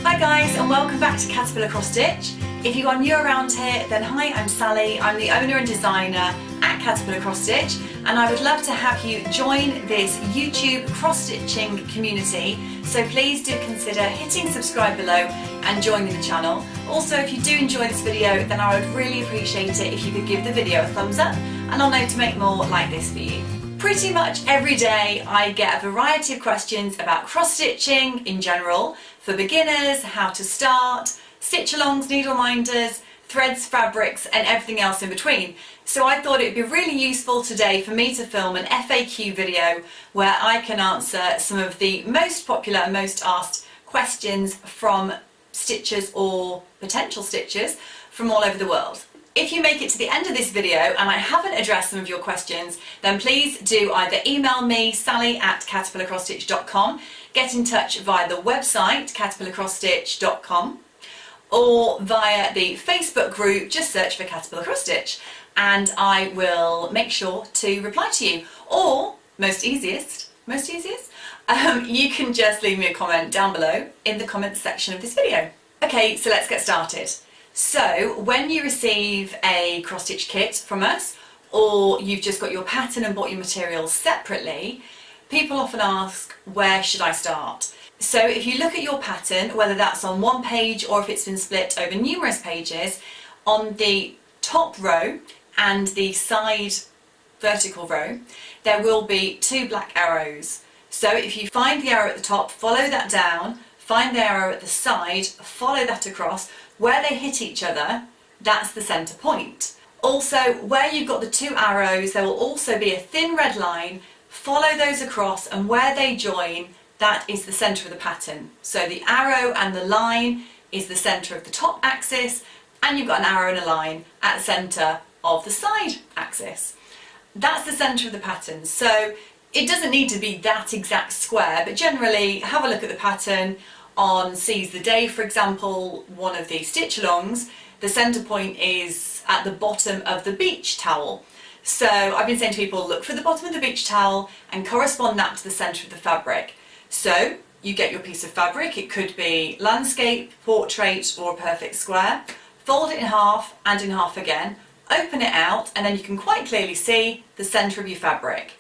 Hi guys, and welcome back to Caterpillar Cross Stitch. If you are new around here, then hi, I'm Sally. I'm the owner and designer at Caterpillar Cross Stitch, and I would love to have you join this YouTube cross-stitching community. So please do consider hitting subscribe below and joining the channel. Also, if you do enjoy this video, then I would really appreciate it if you could give the video a thumbs up, and I'll know to make more like this for you. Pretty much every day I get a variety of questions about cross-stitching in general, for beginners, how to start, stitch-alongs, needle minders, threads, fabrics and everything else in between. So I thought it would be really useful today for me to film an FAQ video where I can answer some of the most popular and most asked questions from stitchers or potential stitchers from all over the world. If you make it to the end of this video and I haven't addressed some of your questions, then please do either email me, sally@caterpillarcrossstitch.com, get in touch via the website caterpillarcrossstitch.com, or via the Facebook group, just search for Caterpillar Cross Stitch and I will make sure to reply to you. Or, most easiest, you can just leave me a comment down below in the comments section of this video. Okay, so let's get started. So when you receive a cross stitch kit from us, or you've just got your pattern and bought your materials separately, people often ask, where should I start? So if you look at your pattern, whether that's on one page or if it's been split over numerous pages, on the top row and the side vertical row, there will be two black arrows. So if you find the arrow at the top, follow that down, find the arrow at the side, follow that across. Where they hit each other, that's the centre point. Also, where you've got the two arrows, there will also be a thin red line. Follow those across, and where they join, that is the centre of the pattern. So the arrow and the line is the centre of the top axis, and you've got an arrow and a line at the centre of the side axis. That's the centre of the pattern. So it doesn't need to be that exact square, but generally have a look at the pattern. On Seize the Day, for example, one of the stitch-alongs, the centre point is at the bottom of the beach towel. So I've been saying to people, look for the bottom of the beach towel and correspond that to the centre of the fabric. So you get your piece of fabric, it could be landscape, portrait or a perfect square, fold it in half and in half again, open it out, and then you can quite clearly see the centre of your fabric.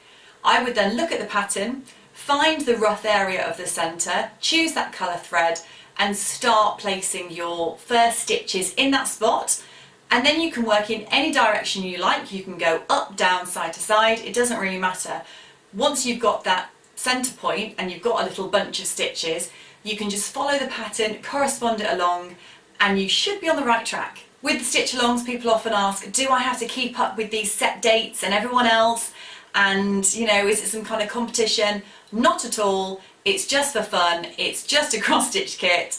I would then look at the pattern, find the rough area of the centre, choose that colour thread and start placing your first stitches in that spot, and then you can work in any direction you like. You can go up, down, side to side, it doesn't really matter. Once you've got that centre point and you've got a little bunch of stitches, you can just follow the pattern, correspond it along, and you should be on the right track. With the stitch-alongs, people often ask, do I have to keep up with these set dates and everyone else? And, you know, is it some kind of competition? Not at all. It's just for fun. It's just a cross-stitch kit.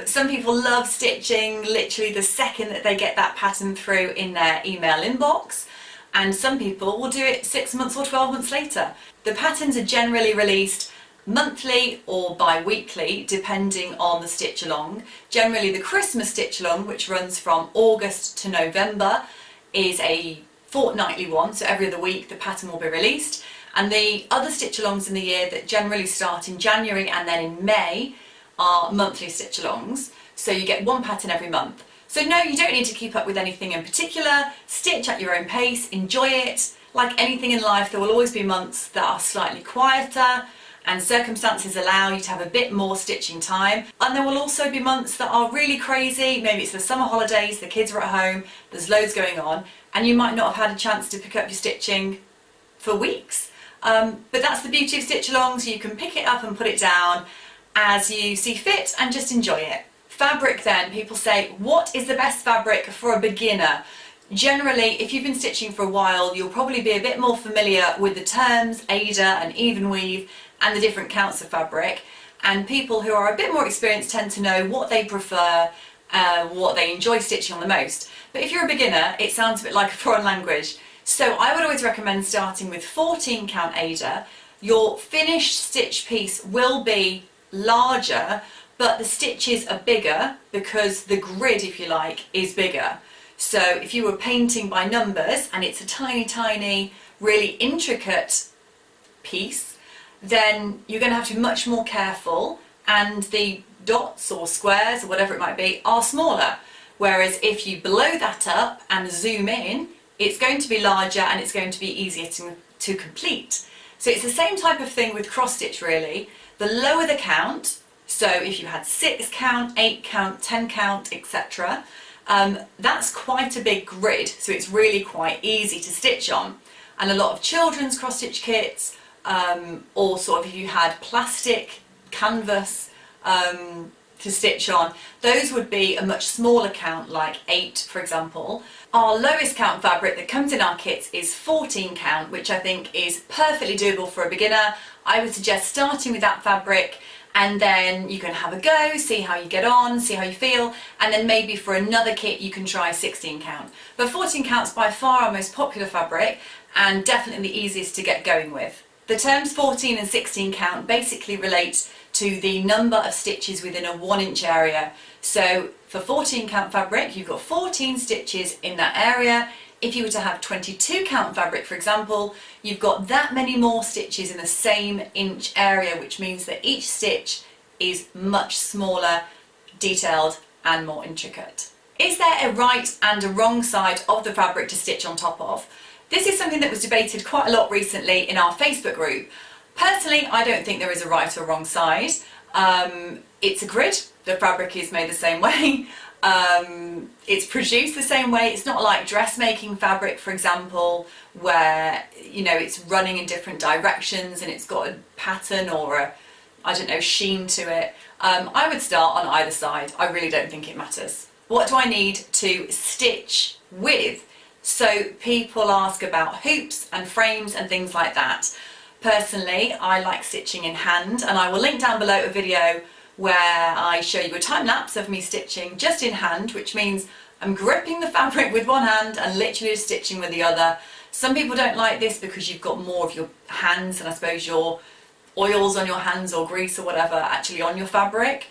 Some people love stitching literally the second that they get that pattern through in their email inbox, and some people will do it 6 months or 12 months later. The patterns are generally released monthly or bi-weekly depending on the stitch-along. Generally the Christmas stitch-along, which runs from August to November, is a fortnightly one, so every other week the pattern will be released. And the other stitch-alongs in the year that generally start in January and then in May are monthly stitch-alongs, so you get one pattern every month. So no, you don't need to keep up with anything in particular. Stitch at your own pace, enjoy it. Like anything in life, there will always be months that are slightly quieter and circumstances allow you to have a bit more stitching time, and there will also be months that are really crazy. Maybe it's the summer holidays, the kids are at home, there's loads going on, and you might not have had a chance to pick up your stitching for weeks. But that's the beauty of stitch-alongs. You can pick it up and put it down as you see fit and just enjoy it. Fabric then, people say, what is the best fabric for a beginner? Generally, if you've been stitching for a while, you'll probably be a bit more familiar with the terms Aida and even weave and the different counts of fabric, and people who are a bit more experienced tend to know what they prefer, what they enjoy stitching on the most. But if you're a beginner, it sounds a bit like a foreign language. So I would always recommend starting with 14 count Aida. Your finished stitch piece will be larger, but the stitches are bigger because the grid, if you like, is bigger. So if you were painting by numbers and it's a tiny, tiny, really intricate piece, then you're going to have to be much more careful, and the dots or squares or whatever it might be are smaller. Whereas if you blow that up and zoom in, it's going to be larger and it's going to be easier to complete. So it's the same type of thing with cross stitch really. The lower the count, so if you had 6 count, 8 count, 10 count, etc., that's quite a big grid, so it's really quite easy to stitch on. And a lot of children's cross stitch kits, or sort of if you had plastic canvas to stitch on, those would be a much smaller count, like 8 for example. Our lowest count fabric that comes in our kits is 14 count, which I think is perfectly doable for a beginner. I would suggest starting with that fabric, and then you can have a go, see how you get on, see how you feel, and then maybe for another kit you can try 16 count. But 14 count's by far our most popular fabric and definitely the easiest to get going with. The terms 14 and 16 count basically relate to the number of stitches within a 1 inch area. So for 14 count fabric, you've got 14 stitches in that area. If you were to have 22 count fabric, for example, you've got that many more stitches in the same inch area, which means that each stitch is much smaller, detailed and more intricate. Is there a right and a wrong side of the fabric to stitch on top of? This is something that was debated quite a lot recently in our Facebook group. Personally, I don't think there is a right or wrong side. It's a grid, the fabric is made the same way. It's produced the same way. It's not like dressmaking fabric, for example, where, you know, it's running in different directions and it's got a pattern or a, I don't know, sheen to it. I would start on either side. I really don't think it matters. What do I need to stitch with? So people ask about hoops and frames and things like that. Personally, I like stitching in hand, and I will link down below a video where I show you a time lapse of me stitching just in hand, which means I'm gripping the fabric with one hand and literally just stitching with the other. Some people don't like this because you've got more of your hands and I suppose your oils on your hands or grease or whatever actually on your fabric.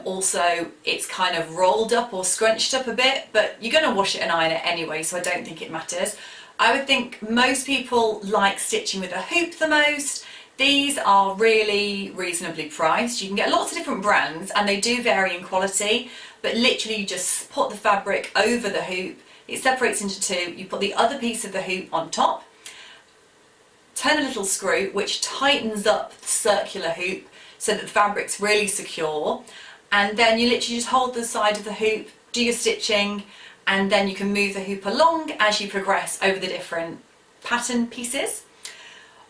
Also, it's kind of rolled up or scrunched up a bit, but you're going to wash it and iron it anyway, so I don't think it matters. I would think most people like stitching with a hoop the most. These are really reasonably priced. You can get lots of different brands and they do vary in quality, but literally you just put the fabric over the hoop, it separates into two, you put the other piece of the hoop on top, turn a little screw which tightens up the circular hoop so that the fabric's really secure, and then you literally just hold the side of the hoop, do your stitching, and then you can move the hoop along as you progress over the different pattern pieces.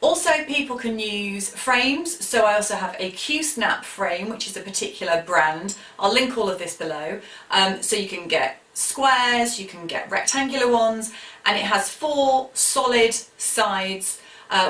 Also, people can use frames, so I also have a Q-snap frame, which is a particular brand. I'll link all of this below. So you can get squares, you can get rectangular ones, and it has 4 solid sides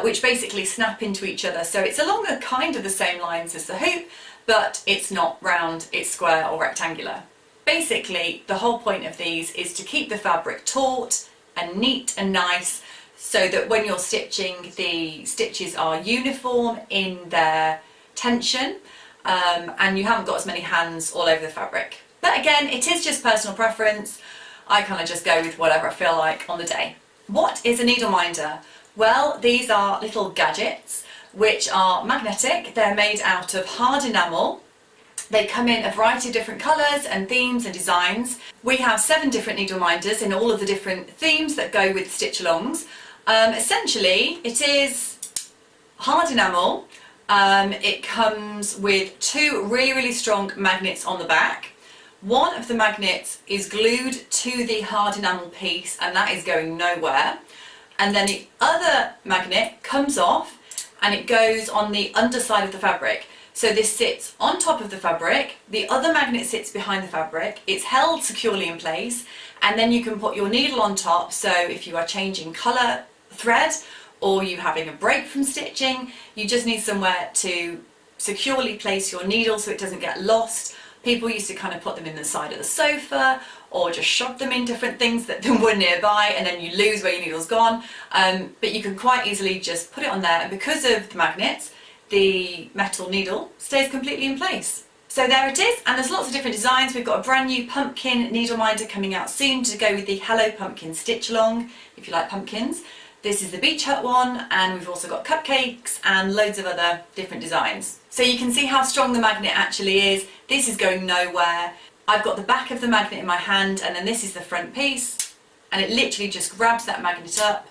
which basically snap into each other. So it's along the kind of the same lines as the hoop, but it's not round, it's square or rectangular. Basically, the whole point of these is to keep the fabric taut and neat and nice, so that when you're stitching, the stitches are uniform in their tension and you haven't got as many hands all over the fabric. But again, it is just personal preference. I kind of just go with whatever I feel like on the day. What is a needle minder? Well, these are little gadgets which are magnetic. They're made out of hard enamel. They come in a variety of different colours and themes and designs. We have 7 different needle minders in all of the different themes that go with stitch-alongs. Essentially, it is hard enamel. It comes with 2 really strong magnets on the back. One of the magnets is glued to the hard enamel piece and that is going nowhere. And then the other magnet comes off and it goes on the underside of the fabric. So this sits on top of the fabric, the other magnet sits behind the fabric, it's held securely in place, and then you can put your needle on top. So if you are changing colour thread or you're having a break from stitching, you just need somewhere to securely place your needle so it doesn't get lost. People used to kind of put them in the side of the sofa or just shove them in different things that were nearby, and then you lose where your needle's gone. But you can quite easily just put it on there, and because of the magnets, the metal needle stays completely in place. So there it is, and there's lots of different designs. We've got a brand new pumpkin needle minder coming out soon to go with the Hello Pumpkin stitch along, if you like pumpkins. This is the Beach Hut one, and we've also got cupcakes and loads of other different designs. So you can see how strong the magnet actually is. This is going nowhere. I've got the back of the magnet in my hand, and then this is the front piece, and it literally just grabs that magnet up,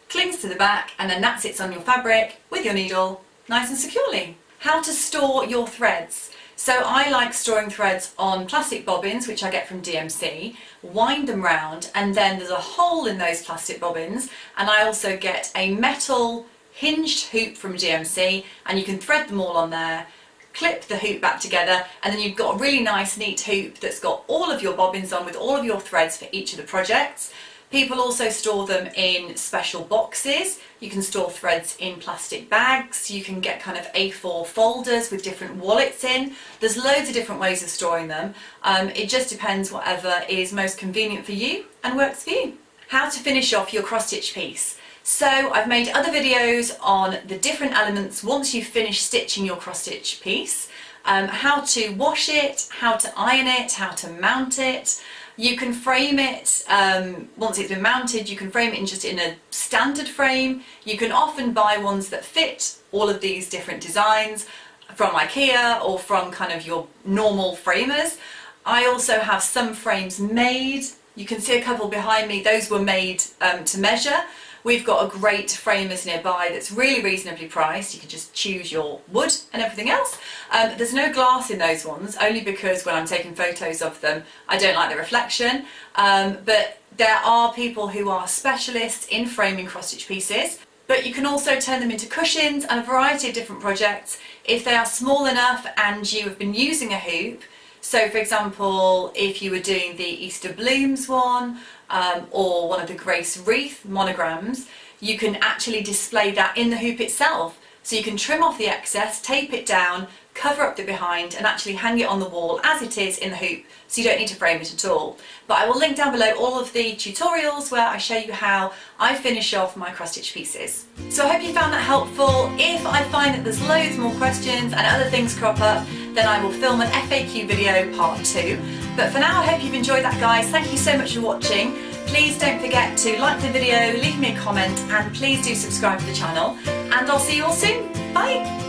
clings to the back, and then that sits on your fabric with your needle nice and securely. How to store your threads. So I like storing threads on plastic bobbins, which I get from DMC, wind them round, and then there's a hole in those plastic bobbins, and I also get a metal hinged hoop from DMC, and you can thread them all on there, clip the hoop back together, and then you've got a really nice neat hoop that's got all of your bobbins on with all of your threads for each of the projects. People also store them in special boxes. You can store threads in plastic bags. You can get kind of A4 folders with different wallets in. There's loads of different ways of storing them. It just depends whatever is most convenient for you and works for you. How to finish off your cross stitch piece. So I've made other videos on the different elements once you've finished stitching your cross stitch piece, how to wash it, how to iron it, how to mount it. You can frame it, once it's been mounted, you can frame it just in a standard frame. You can often buy ones that fit all of these different designs from IKEA or from kind of your normal framers. I also have some frames made. You can see a couple behind me, those were made to measure. We've got a great framers nearby that's really reasonably priced. You can just choose your wood and everything else. There's no glass in those ones, only because when I'm taking photos of them, I don't like the reflection. But there are people who are specialists in framing cross-stitch pieces. But you can also turn them into cushions and a variety of different projects if they are small enough and you have been using a hoop. So for example, if you were doing the Easter Blooms one, or one of the Grace Wreath monograms, you can actually display that in the hoop itself. So you can trim off the excess, tape it down, cover up the behind, and actually hang it on the wall as it is in the hoop, so you don't need to frame it at all. But I will link down below all of the tutorials where I show you how I finish off my cross stitch pieces. So I hope you found that helpful. If I find that there's loads more questions and other things crop up, then I will film an FAQ video part 2. But for now, I hope you've enjoyed that, guys. Thank you so much for watching. Please don't forget to like the video, leave me a comment, and please do subscribe to the channel. And I'll see you all soon. Bye!